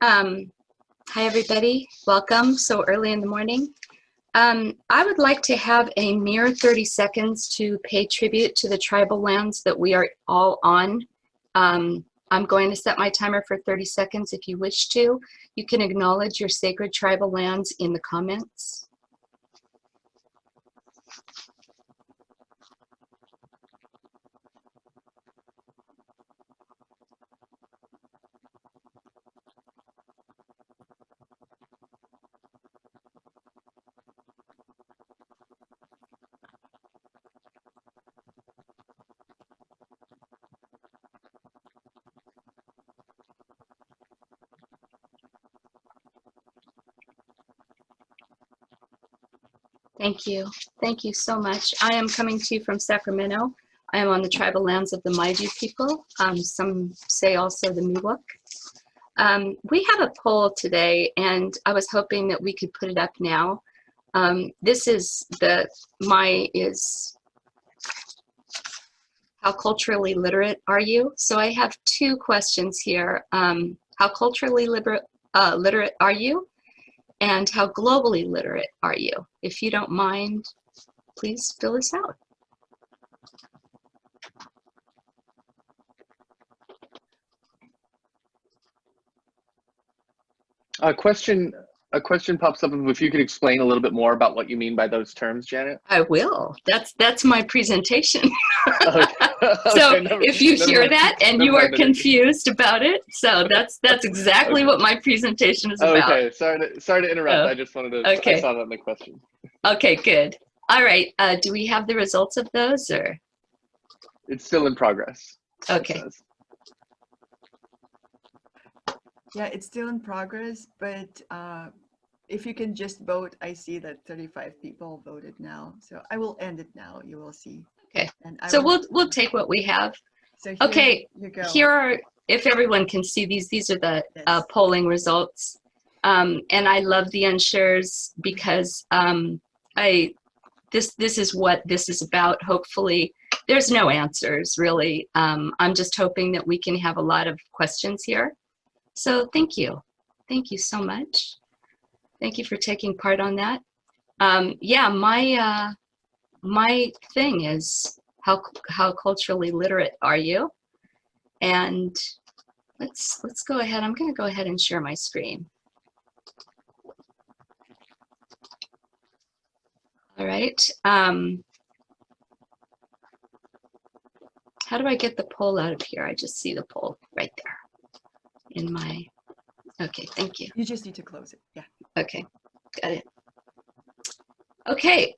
Hi, everybody. Welcome so early in the morning. I would like to have a mere 30 seconds to pay tribute to the tribal lands that we are all on. I'm going to set my timer for 30 seconds. If you wish to, you can acknowledge your sacred tribal lands in the comments. Thank you. Thank you so much. I am coming to you from Sacramento. I am on the tribal lands of the Maidu people. Some say also the Miwok. We have a poll today, and I was hoping that we could put it up now. This is how culturally literate are you? So I have two questions here. How culturally literate are you? And how globally literate are you? If you don't mind, please fill this out. A question pops up if you could explain a little bit more about what you mean by those terms, Janet. I will. That's my presentation. Okay. So Okay, if you hear that and you are confused about it, so that's exactly what my presentation is about. Okay, sorry to interrupt. I just wanted to. Okay. I saw that in the question. Okay, good. All right. Do we have the results of those, or? It's still in progress. Okay. Yeah, it's still in progress, but if you can just vote, I see that 35 people voted now. So I will end it now. You will see. Okay. So we'll take what we have. So here, okay. you go. Here are, if everyone can see these are the polling results. And I love the unshares because this is what this is about. Hopefully, there's no answers really. I'm just hoping that we can have a lot of questions here. So thank you so much. Thank you for taking part on that. Yeah, my thing is how culturally literate are you? And let's go ahead. I'm going to go ahead and share my screen. All right. How do I get the poll out of here? I just see the poll right there in my. Okay, thank you. You just need to close it. Yeah. Okay, got it. Okay,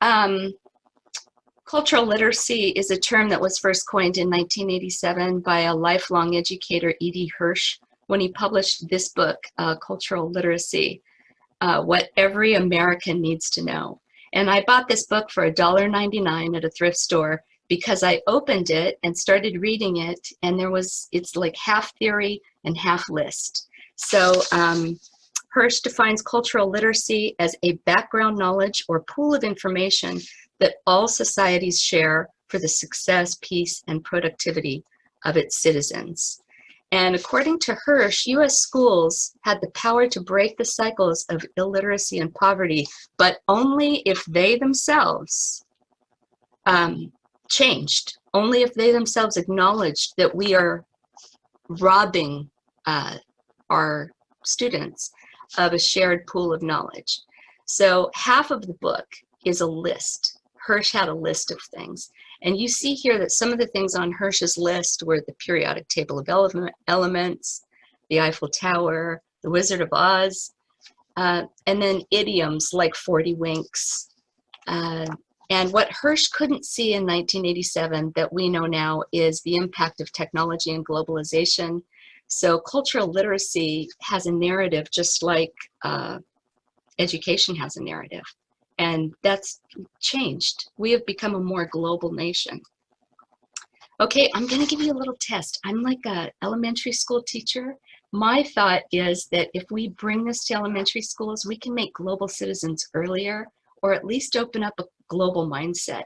cultural literacy is a term that was first coined in 1987 by a lifelong educator, E.D. Hirsch, when he published this book, Cultural Literacy, What Every American Needs to Know. And I bought this book for $1.99 at a thrift store because I opened it and started reading it, and it's like half theory and half list. So Hirsch defines cultural literacy as a background knowledge or pool of information that all societies share for the success, peace, and productivity of its citizens. And according to Hirsch, U.S. schools had the power to break the cycles of illiteracy and poverty, but only if they themselves changed, only if they themselves acknowledged that we are robbing our students of a shared pool of knowledge. So half of the book is a list. Hirsch had a list of things. And you see here that some of the things on Hirsch's list were the periodic table of elements, the Eiffel Tower, the Wizard of Oz, and then idioms like 40 winks. And what Hirsch couldn't see in 1987 that we know now is the impact of technology and globalization. So cultural literacy has a narrative just like education has a narrative. And that's changed. We have become a more global nation. Okay, I'm gonna give you a little test. I'm like an elementary school teacher. My thought is that if we bring this to elementary schools, we can make global citizens earlier, or at least open up a global mindset.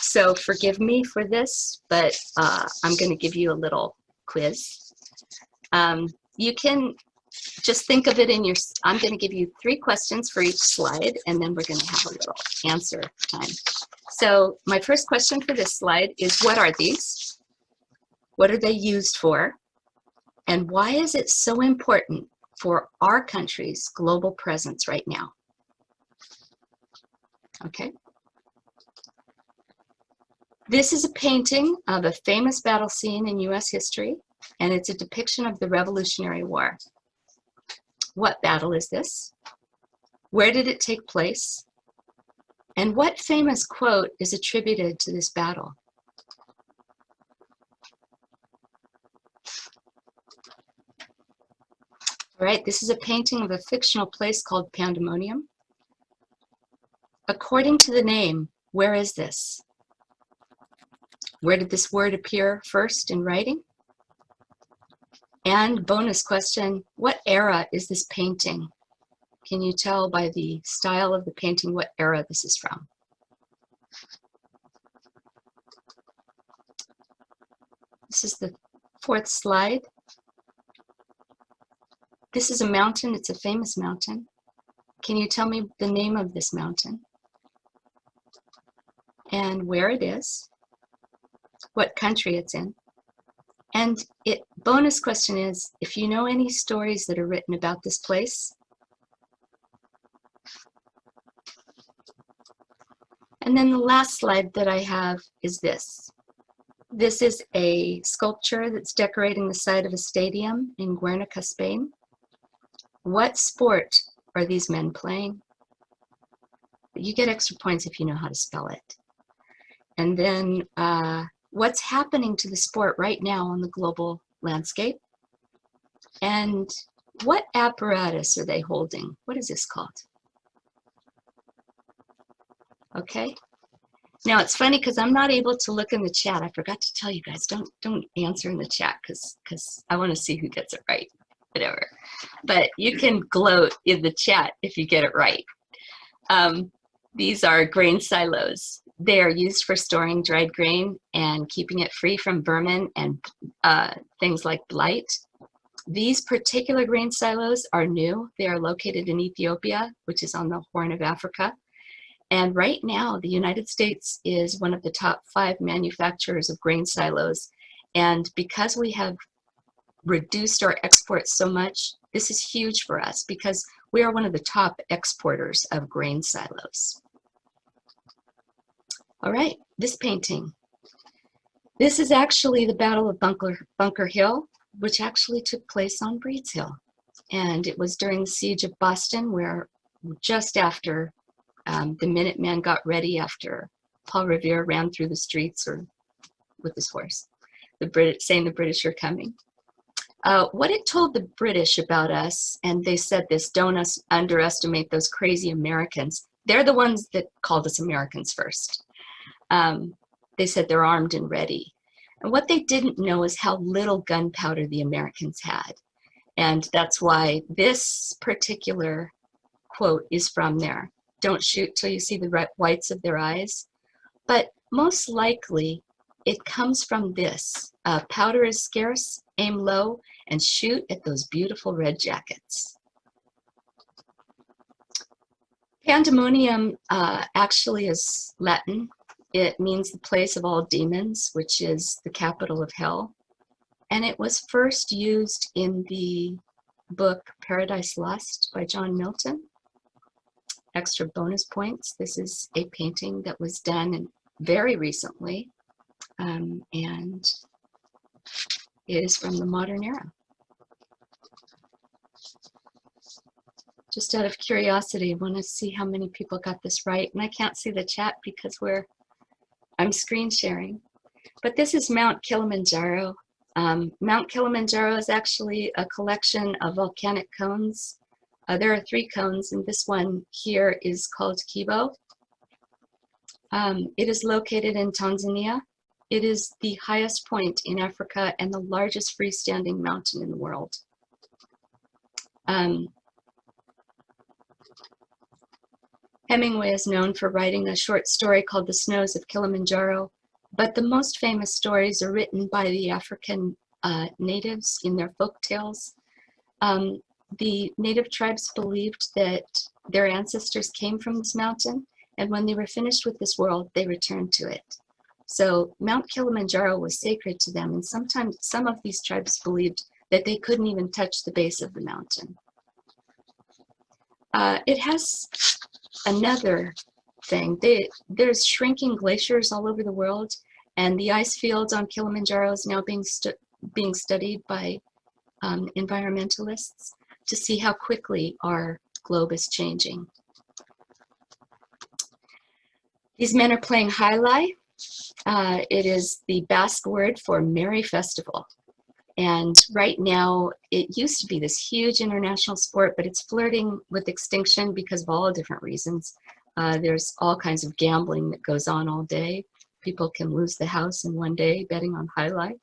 So forgive me for this, but I'm gonna give you a little quiz. You can just think of it in your, I'm going to give you 3 questions for each slide, and then we're going to have a little answer time. So my first question for this slide is, what are these? What are they used for? And why is it so important for our country's global presence right now? Okay. This is a painting of a famous battle scene in US history, and it's a depiction of the Revolutionary War. What battle is this? Where did it take place? And what famous quote is attributed to this battle? All right, this is a painting of a fictional place called Pandemonium. According to the name, where is this? Where did this word appear first in writing? And bonus question, what era is this painting? Can you tell by the style of the painting what era this is from? This is the 4th slide. This is a mountain. It's a famous mountain. Can you tell me the name of this mountain? And where it is? What country it's in? And bonus question is, if you know any stories that are written about this place. And then the last slide that I have is this. This is a sculpture that's decorating the side of a stadium in Guernica, Spain. What sport are these men playing? You get extra points if you know how to spell it. And then what's happening to the sport right now on the global landscape? And what apparatus are they holding? What is this called? Okay. Now it's funny because I'm not able to look in the chat. I forgot to tell you guys, don't answer in the chat because I want to see who gets it right. Whatever. But you can gloat in the chat if you get it right. These are grain silos. They are used for storing dried grain and keeping it free from vermin and things like blight. These particular grain silos are new. They are located in Ethiopia, which is on the Horn of Africa. And right now, the United States is one of the top 5 manufacturers of grain silos. And because we have reduced our exports so much, this is huge for us because we are one of the top exporters of grain silos. All right, this painting. This is actually the Battle of Bunker Hill, which actually took place on Breeds Hill. And it was during the siege of Boston, where just after the Minutemen got ready, after Paul Revere ran through the streets with his horse, saying the British are coming. What it told the British about us, and they said this, don't underestimate those crazy Americans. They're the ones that called us Americans first. They said they're armed and ready. And what they didn't know is how little gunpowder the Americans had. And that's why this particular quote is from there. Don't shoot till you see the whites of their eyes. But most likely, it comes from this. Powder is scarce, aim low, and shoot at those beautiful red jackets. Pandemonium actually is Latin. It means the place of all demons, which is the capital of hell. And it was first used in the book Paradise Lost by John Milton. Extra bonus points. This is a painting that was done very recently, and it is from the modern era. Just out of curiosity, I want to see how many people got this right. And I can't see the chat because I'm screen sharing. But this is Mount Kilimanjaro. Mount Kilimanjaro is actually a collection of volcanic cones. There are 3 cones, and this one here is called Kibo. It is located in Tanzania. It is the highest point in Africa and the largest freestanding mountain in the world. Hemingway is known for writing a short story called The Snows of Kilimanjaro, but the most famous stories are written by the African natives in their folk tales. the native tribes believed that their ancestors came from this mountain, and when they were finished with this world, they returned to it. So Mount Kilimanjaro was sacred to them, and sometimes some of these tribes believed that they couldn't even touch the base of the mountain. It has another thing. There's shrinking glaciers all over the world, and the ice fields on Kilimanjaro is now being studied by environmentalists to see how quickly our globe is changing. These men are playing highlight. It is the Basque word for merry festival. And right now, it used to be this huge international sport, but it's flirting with extinction because of all different reasons. There's all kinds of gambling that goes on all day. People can lose the house in one day betting on highlight.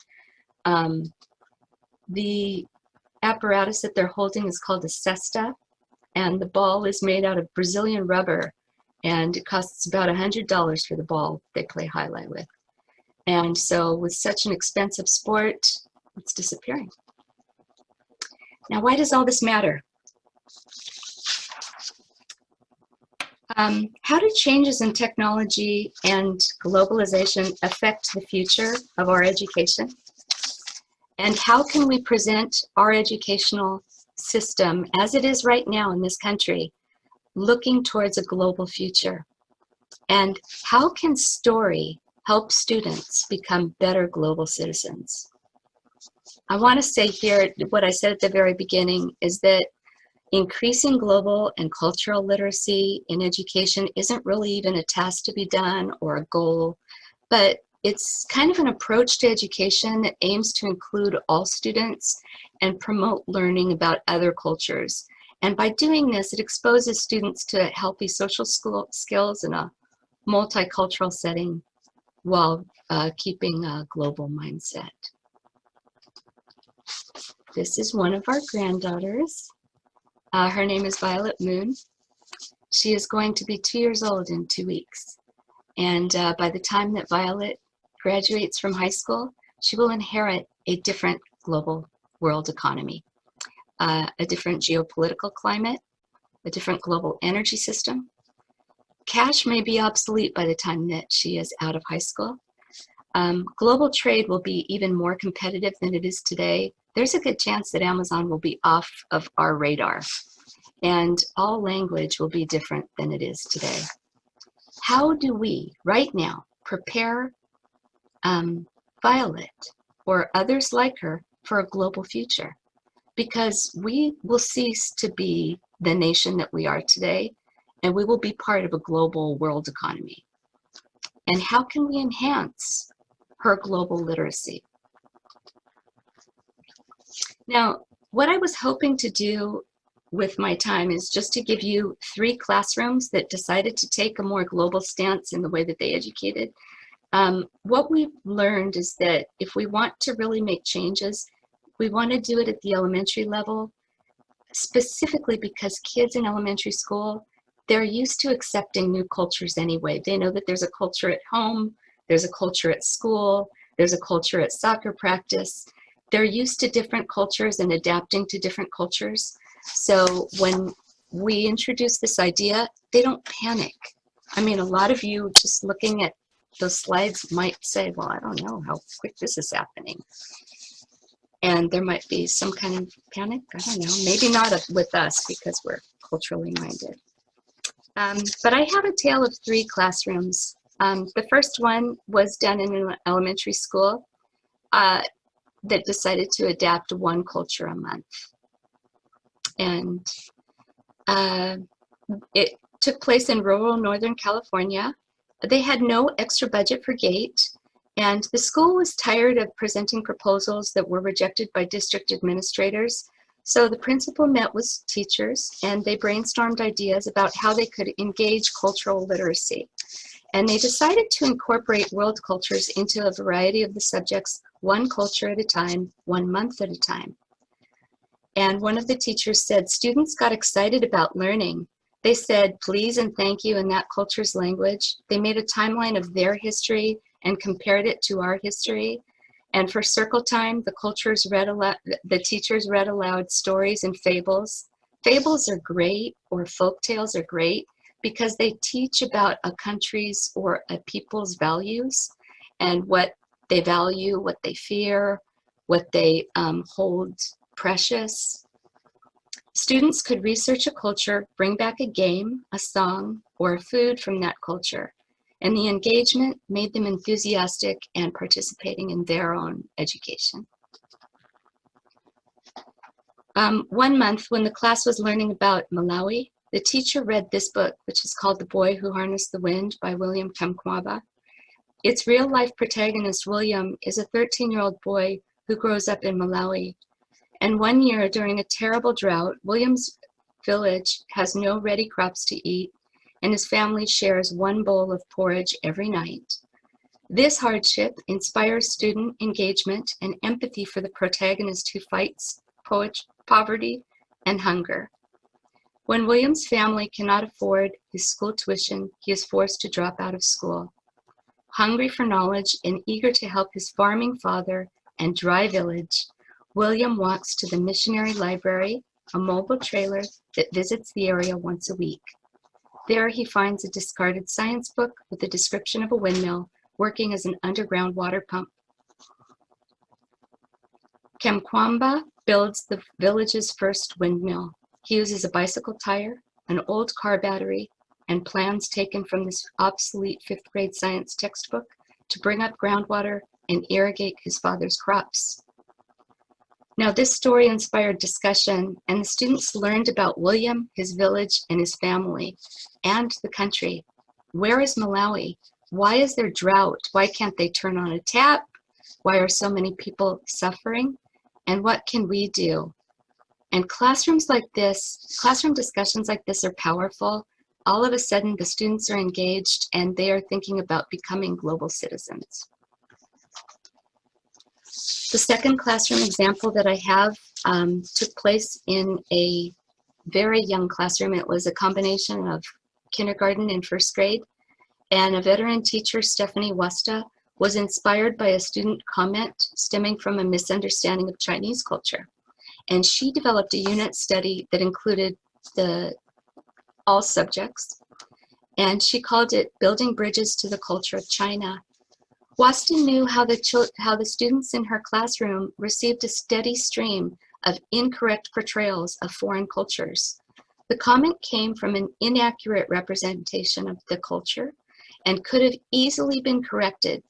The apparatus that they're holding is called a cesta, and the ball is made out of Brazilian rubber, and it costs about $100 for the ball they play highlight with. And so with such an expensive sport, it's disappearing. Now, why does all this matter? How do changes in technology and globalization affect the future of our education? And how can we present our educational system as it is right now in this country, looking towards a global future? And how can story help students become better global citizens? I want to say here, what I said at the very beginning is that increasing global and cultural literacy in education isn't really even a task to be done or a goal, but it's kind of an approach to education that aims to include all students and promote learning about other cultures. And by doing this, it exposes students to healthy social skills in a multicultural setting while keeping a global mindset. This is one of our granddaughters. Her name is Violet Moon. She is going to be 2 years old in 2 weeks. And by the time that Violet graduates from high school, she will inherit a different global world economy, a different geopolitical climate, a different global energy system. Cash may be obsolete by the time that she is out of high school. Global trade will be even more competitive than it is today. There's a good chance that Amazon will be off of our radar, and all language will be different than it is today. How do we, right now, prepare Violet or others like her for a global future? Because we will cease to be the nation that we are today, and we will be part of a global world economy. And how can we enhance her global literacy? Now, what I was hoping to do with my time is just to give you 3 classrooms that decided to take a more global stance in the way that they educated. What we've learned is that if we want to really make changes, we want to do it at the elementary level, specifically because kids in elementary school, they're used to accepting new cultures anyway. They know that there's a culture at home, there's a culture at school, there's a culture at soccer practice. They're used to different cultures and adapting to different cultures. So when we introduce this idea, they don't panic. I mean, a lot of you just looking at those slides might say, well, I don't know how quick this is happening. And there might be some kind of panic. I don't know, maybe not with us because we're culturally minded. But I have a tale of 3 classrooms. The first one was done in an elementary school that decided to adapt 1 culture a month. And it took place in rural Northern California. They had no extra budget for gate, and the school was tired of presenting proposals that were rejected by district administrators. So the principal met with teachers, and they brainstormed ideas about how they could engage cultural literacy. And they decided to incorporate world cultures into a variety of the subjects, 1 culture at a time, 1 month at a time. And one of the teachers said, students got excited about learning. They said, please and thank you in that culture's language. They made a timeline of their history and compared it to our history. And for circle time, the teachers read aloud stories and fables. Fables are great, or folk tales are great, because they teach about a country's or a people's values and what they value, what they fear, what they hold precious. Students could research a culture, bring back a game, a song, or a food from that culture, and the engagement made them enthusiastic and participating in their own education. One month, when the class was learning about Malawi, the teacher read this book, which is called The Boy Who Harnessed the Wind by William Kamkwamba. Its real-life protagonist, William, is a 13-year-old boy who grows up in Malawi. And one year, during a terrible drought, William's village has no ready crops to eat, and his family shares one bowl of porridge every night. This hardship inspires student engagement and empathy for the protagonist who fights poverty and hunger. When William's family cannot afford his school tuition, he is forced to drop out of school. Hungry for knowledge and eager to help his farming father and dry village, William walks to the missionary library, a mobile trailer that visits the area once a week. There he finds a discarded science book with a description of a windmill working as an underground water pump. Kamkwamba builds the village's first windmill. He uses a bicycle tire, an old car battery, and plans taken from this obsolete 5th grade science textbook to bring up groundwater and irrigate his father's crops. Now, this story inspired discussion, and the students learned about William, his village, and his family, and the country. Where is Malawi? Why is there drought? Why can't they turn on a tap? Why are so many people suffering? And what can we do? And classroom discussions like this are powerful. All of a sudden, the students are engaged, and they are thinking about becoming global citizens. The second classroom example that I have took place in a very young classroom. It was a combination of kindergarten and 1st grade. And a veteran teacher, Stephanie Wasta, was inspired by a student comment stemming from a misunderstanding of Chinese culture. And she developed a unit study that included all subjects. And she called it Building Bridges to the Culture of China. Wasta knew how the students in her classroom received a steady stream of incorrect portrayals of foreign cultures. The comment came from an inaccurate representation of the culture and could have easily been corrected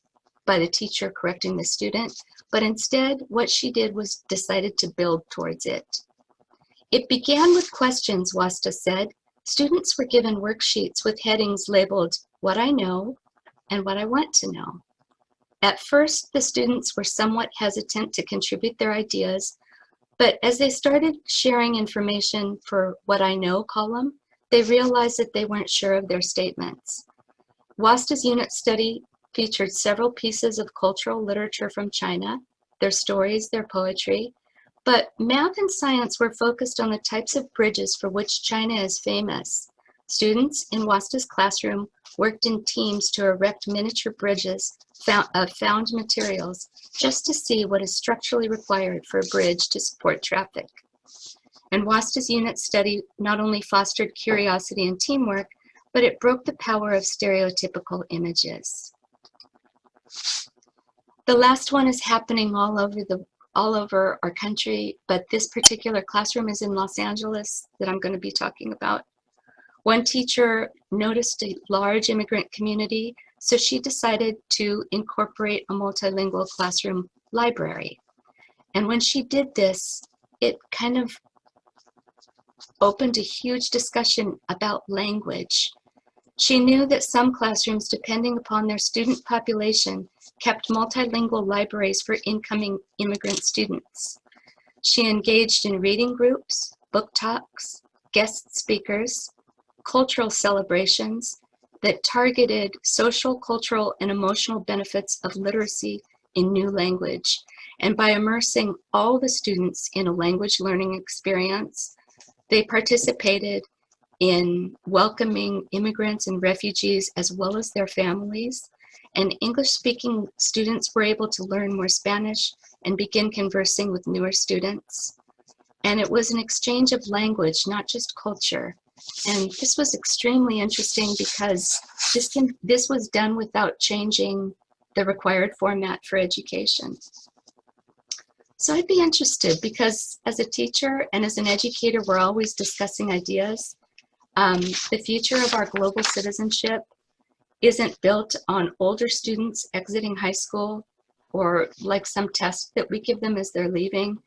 by the teacher correcting the student, but instead what she did was decided to build towards it. It began with questions, Wasta said. Students were given worksheets with headings labeled "What I Know" and "What I Want to Know." At first, the students were somewhat hesitant to contribute their ideas, but as they started sharing information for "What I Know" column, they realized that they weren't sure of their statements. Wasta's unit study featured several pieces of cultural literature from China, their stories, their poetry, but math and science were focused on the types of bridges for which China is famous. Students in Wasta's classroom worked in teams to erect miniature bridges of found materials just to see what is structurally required for a bridge to support traffic. And Wasta's unit study not only fostered curiosity and teamwork, but it broke the power of stereotypical images. The last one is happening all over our country, but this particular classroom is in Los Angeles that I'm going to be talking about. One teacher noticed a large immigrant community, so she decided to incorporate a multilingual classroom library. And when she did this, it kind of opened a huge discussion about language. She knew that some classrooms, depending upon their student population, kept multilingual libraries for incoming immigrant students. She engaged in reading groups, book talks, guest speakers, cultural celebrations that targeted social, cultural, and emotional benefits of literacy in new language. And by immersing all the students in a language learning experience, they participated in welcoming immigrants and refugees as well as their families, and English-speaking students were able to learn more Spanish and begin conversing with newer students. And it was an exchange of language, not just culture. And this was extremely interesting because this was done without changing the required format for education. So I'd be interested because as a teacher and as an educator, we're always discussing ideas. The future of our global citizenship isn't built on older students exiting high school or like some test that we give them as they're leaving,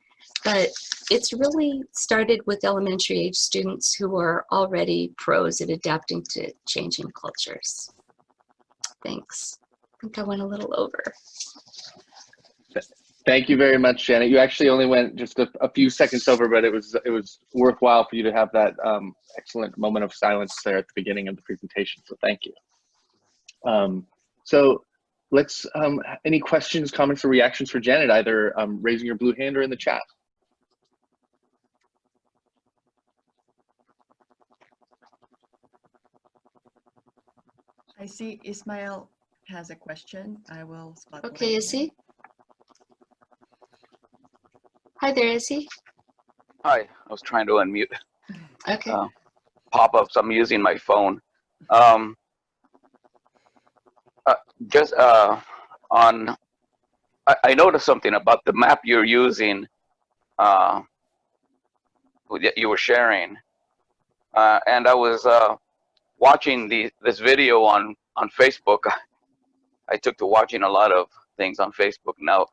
but it's really started with elementary age students who are already pros at adapting to changing cultures. Thanks. I think I went a little over. Thank you very much, Janet. You actually only went just a few seconds over, but it was worthwhile for you to have that excellent moment of silence there at the beginning of the presentation. So thank you. So let's any questions, comments, or reactions for Janet? Either raising your blue hand or in the chat. I see Ismail has a question. I will spot. Okay, is he? Hi there, is he? Hi, I was trying to unmute Okay. pop-ups. I'm using my phone. Just on, I noticed something about the map you're using, that you were sharing, and I was watching this video on Facebook. I took to watching a lot of things on Facebook now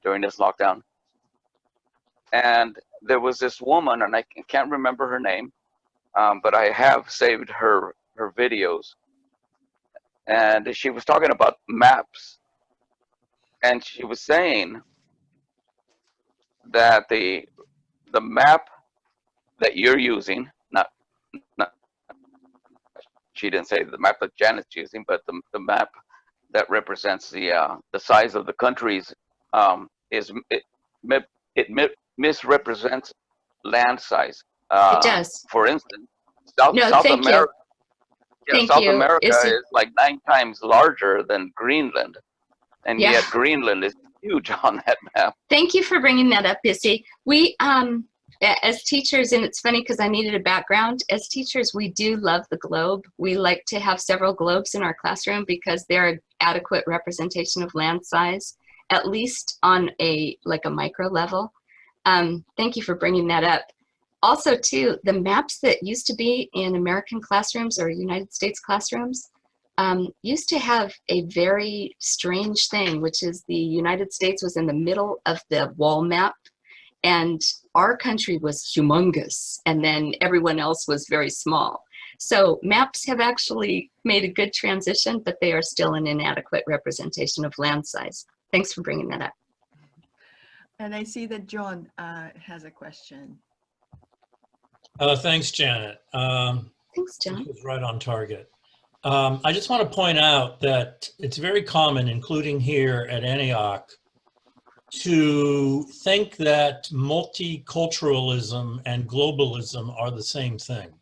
during this lockdown. And there was this woman, and I can't remember her name, but I have saved her videos. And she was talking about maps. And she was saying that the map that you're using, not she didn't say the map that Janet's using, but the map that represents the size of the countries it misrepresents land size. It does. For instance, South America. Yeah, South America is like 9 times larger than Greenland, and yet Greenland is huge on that map. Thank you for bringing that up, Issy. We, as teachers, and it's funny because I needed a background, as teachers, we do love the globe. We like to have several globes in our classroom because they're an adequate representation of land size, at least on a micro level. Thank you for bringing that up. Also, too, the maps that used to be in American classrooms or United States classrooms used to have a very strange thing, which is the United States was in the middle of the wall map, and our country was humongous, and then everyone else was very small. So maps have actually made a good transition, but they are still an inadequate representation of land size. Thanks for bringing that up. And I see that John has a question. Thanks, Janet. Thanks, John. This was right on target. I just want to point out that it's very common, including here at Antioch, to think that multiculturalism and globalism are the same thing.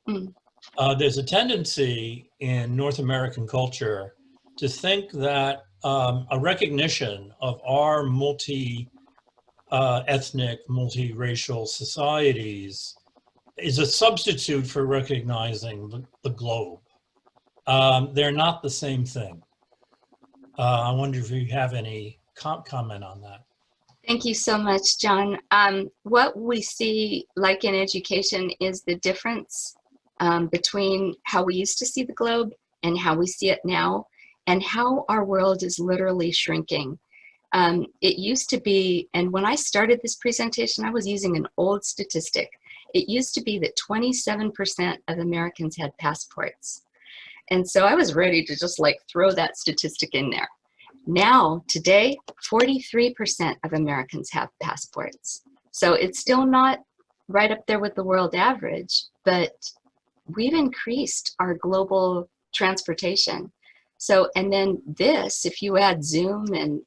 Mm. There's a tendency in North American culture to think that a recognition of our multi-ethnic, multiracial societies is a substitute for recognizing the globe. They're not the same thing. I wonder if you have any comment on that. Thank you so much, John. What we see, like in education, is the difference between how we used to see the globe and how we see it now, and how our world is literally shrinking. It used to be, and when I started this presentation, I was using an old statistic. It used to be that 27% of Americans had passports. And so I was ready to just throw that statistic in there. Now, today, 43% of Americans have passports. So it's still not right up there with the world average, but we've increased our global transportation. So, and then this, if you add Zoom and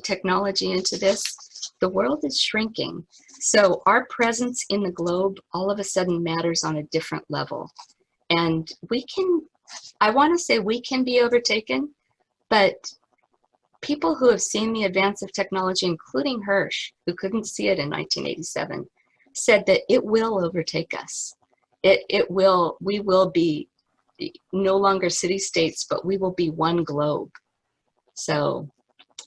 technology into this, the world is shrinking. So our presence in the globe all of a sudden matters on a different level. And we can, I want to say we can be overtaken, But people who have seen the advance of technology, including Hirsch, who couldn't see it in 1987, said that it will overtake us. We will be no longer city-states, but we will be one globe. So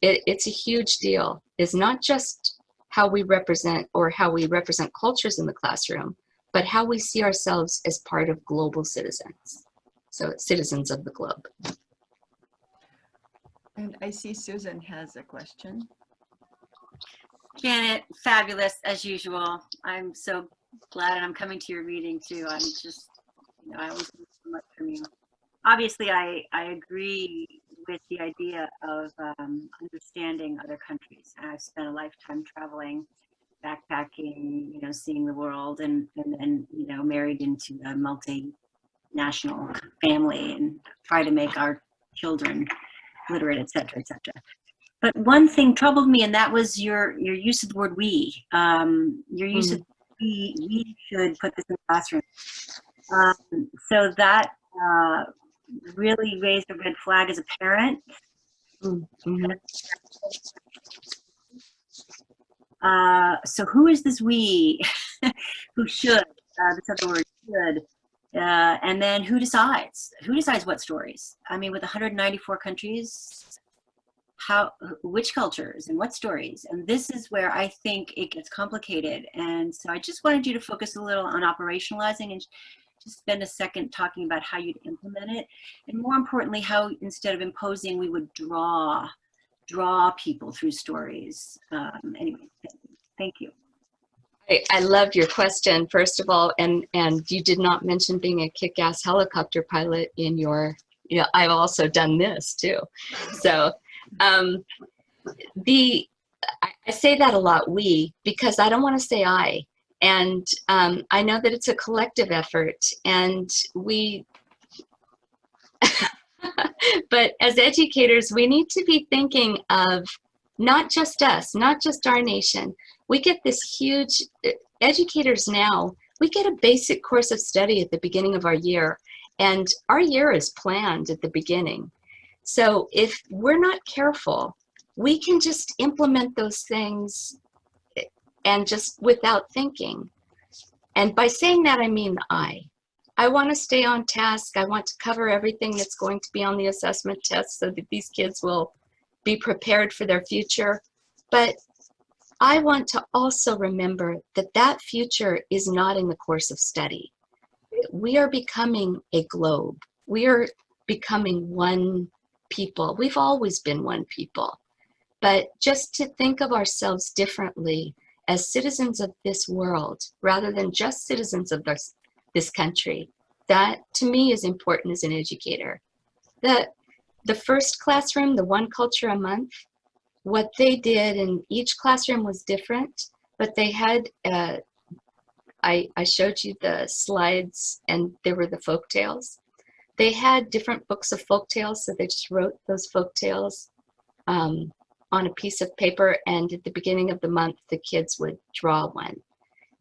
it's a huge deal. It's not just how we represent cultures in the classroom, but how we see ourselves as part of global citizens. So citizens of the globe. And I see Susan has a question. Janet, fabulous as usual. I'm so glad I'm coming to your reading too. I'm just, I always learn so much from you. Obviously, I agree with the idea of understanding other countries. I've spent a lifetime traveling, backpacking, seeing the world, and then, married into a multinational family and try to make our children literate, et cetera, et cetera. But one thing troubled me, and that was your use of the word "we." Your use of we should put this in the classroom. So that really raised a red flag as a parent. So who is this we who should, this other word should, and then who decides? Who decides what stories? I mean, with 194 countries, which cultures and what stories? And this is where I think it gets complicated. And so I just wanted you to focus a little on operationalizing and just spend a second talking about how you'd implement it. And more importantly, how instead of imposing, we would draw people through stories. Anyway, thank you. I loved your question, first of all, and you did not mention being a kick-ass helicopter pilot in your, I've also done this too. So I say that a lot, we, because I don't want to say I. And I know that it's a collective effort, and but as educators, we need to be thinking of not just us, not just our nation. We get this huge, educators now, we get a basic course of study at the beginning of our year, and our year is planned at the beginning. So if we're not careful, we can just implement those things and just without thinking. And by saying that, I mean I want to stay on task. I want to cover everything that's going to be on the assessment test so that these kids will be prepared for their future. But I want to also remember that that future is not in the course of study. We are becoming a globe. We are becoming one people. We've always been one people. But just to think of ourselves differently as citizens of this world, rather than just citizens of this country, that to me is important as an educator. The first classroom, the one culture a month, what they did in each classroom was different, but they had, I showed you the slides and there were the folk tales. They had different books of folk tales, so they just wrote those folk tales on a piece of paper, and at the beginning of the month, the kids would draw one.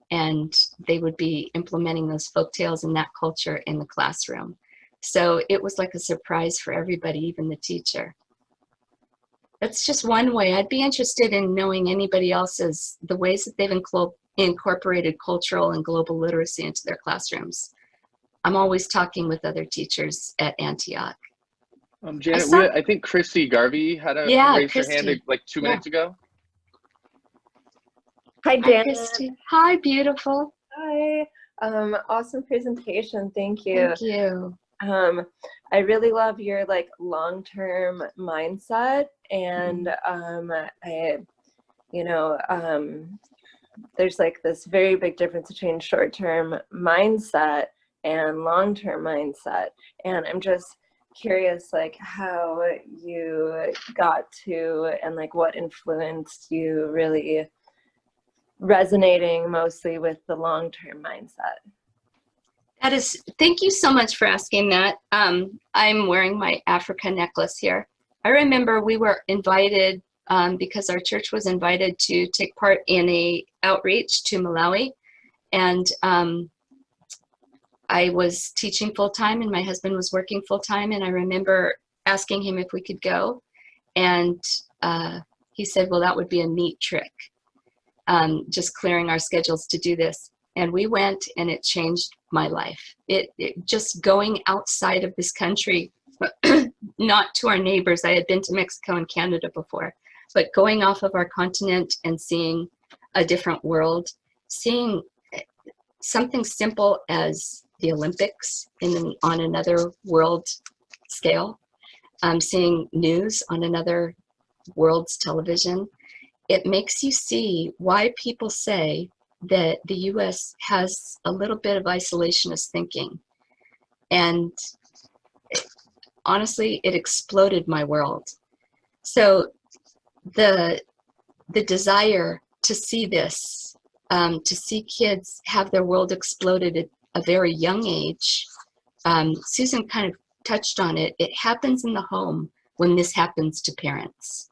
And they would be implementing those folk tales and that culture in the classroom. So it was like a surprise for everybody, even the teacher. That's just one way. I'd be interested in knowing anybody else's, the ways that they've incorporated cultural and global literacy into their classrooms. I'm always talking with other teachers at Antioch. Janet, I think Chrissy Garvey had raised her hand like 2 minutes ago. Hi, Janet. Hi, Christy. Hi, beautiful. Hi. Awesome presentation. Thank you. Thank you. I really love your long-term mindset, and there's this very big difference between short-term mindset and long-term mindset, and I'm just curious how you got to, and what influenced you really resonating mostly with the long-term mindset. That is, thank you so much for asking that. I'm wearing my Africa necklace here. I remember we were invited, because our church was invited to take part in a outreach to Malawi. And I was teaching full-time and my husband was working full-time. And I remember asking him if we could go. And he said, well, that would be a neat trick, just clearing our schedules to do this. And we went, and it changed my life. It just going outside of this country, not to our neighbors. I had been to Mexico and Canada before, but going off of our continent and seeing a different world, seeing something simple as the Olympics on another world scale, seeing news on another world's television, it makes you see why people say that the US has a little bit of isolationist thinking. And honestly, it exploded my world. So the desire to see this, to see kids have their world exploded at a very young age, Susan kind of touched on it. It happens in the home when this happens to parents.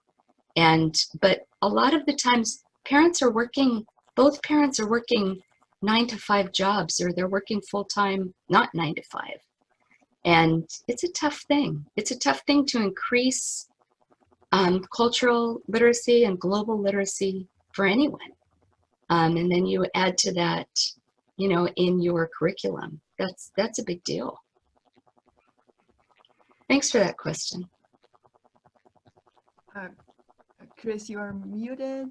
But a lot of the times parents are working, both parents are working 9-to-5 jobs, or they're working full-time, not 9-to-5. And it's a tough thing. It's a tough thing to increase cultural literacy and global literacy for anyone. And then you add to that, you know, in your curriculum. That's a big deal. Thanks for that question. Chris, you are muted.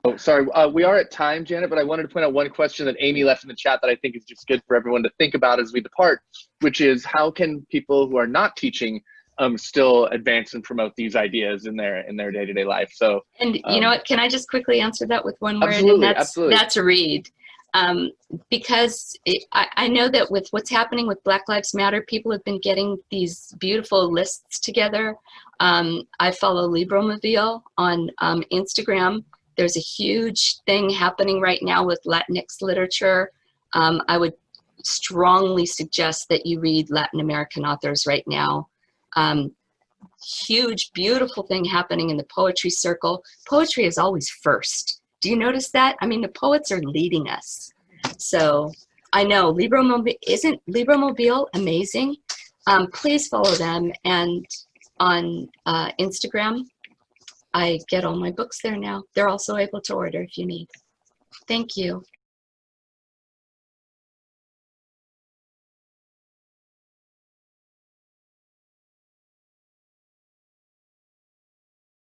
Oh, sorry. We are at time, Janet, but I wanted to point out one question that Amy left in the chat that I think is just good for everyone to think about as we depart, which is how can people who are not teaching still advance and promote these ideas in their day-to-day life? So, and you know what? Can I just quickly answer that with one word? Absolutely, And absolutely. That's read. Because I know that with what's happening with Black Lives Matter, people have been getting these beautiful lists together. I follow Libromobile on Instagram. There's a huge thing happening right now with Latinx literature. I would strongly suggest that you read Latin American authors right now. Huge, beautiful thing happening in the poetry circle. Poetry is always first. Do you notice that? I mean, the poets are leading us. So I know isn't Libromobile amazing? Please follow them. And on Instagram, I get all my books there now. They're also able to order if you need. Thank you.